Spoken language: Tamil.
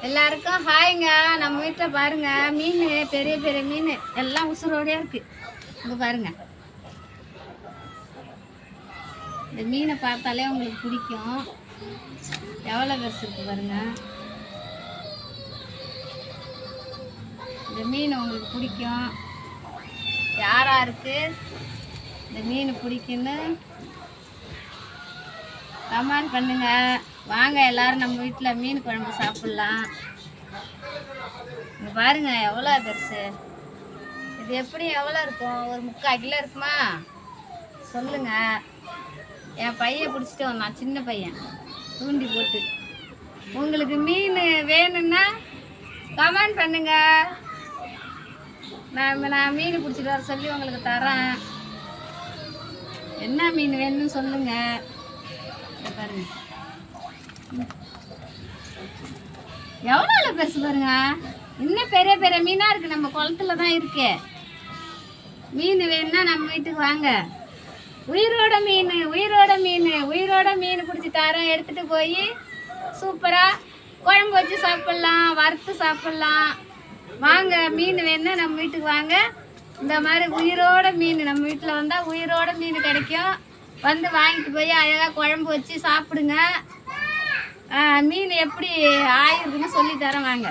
எல்லாருக்கும் ஹாய்ங்க. நம்ம வீட்டில் பாருங்க மீன், பெரிய பெரிய மீன் எல்லாம் உசுரோடே இருக்கு. இங்கே பாருங்க, இந்த மீனை பார்த்தாலே உங்களுக்கு பிடிக்கும். எவ்வளோ பெருசு இருக்கு பாருங்க. இந்த மீன் உங்களுக்கு பிடிக்கும். யாராருக்கு இந்த மீன் பிடிக்குன்னு கமெண்ட் பண்ணுங்க. வாங்க எல்லாரும் நம்ம வீட்டில் மீன் குழம்பு சாப்பிட்லாம். இங்கே பாருங்க எவ்வளோ பெருசு. இது எப்படி எவ்வளோ இருக்கும்? ஒரு 3/4 கிலோ இருக்குமா சொல்லுங்க. என் பையன் பிடிச்சிட்டு வந்தான், சின்ன பையன், தூண்டி போட்டு. உங்களுக்கு மீன் வேணும்னா கமெண்ட் பண்ணுங்க. நான் மீன் பிடிச்சிட்டு வர சொல்லி உங்களுக்கு தரேன். என்ன மீன் வேணும்னு சொல்லுங்க. பாருங்க எவ்வளோ பெருசு பாருங்க. இன்னும் பெரிய பெரிய மீனாக இருக்குது. நம்ம குளத்துல தான் இருக்கு. மீன் வேணும்னா நம்ம வீட்டுக்கு வாங்க. உயிரோட மீன், உயிரோட மீன், உயிரோட மீன் பிடிச்சி தரேன். எடுத்துகிட்டு போய் சூப்பராக குழம்பு வச்சு சாப்பிட்லாம், வறுத்து சாப்பிட்லாம். வாங்க, மீன் வேணும்னா நம்ம வீட்டுக்கு வாங்க. இந்த மாதிரி உயிரோட மீன் நம்ம வீட்டில் வந்தால் உயிரோட மீன் கிடைக்கும். வந்து வாங்கிட்டு போய் அழகாக குழம்பு வச்சு சாப்பிடுங்க. மீன் எப்படி ஆயிருக்குன்னு சொல்லி தரேன் வாங்க.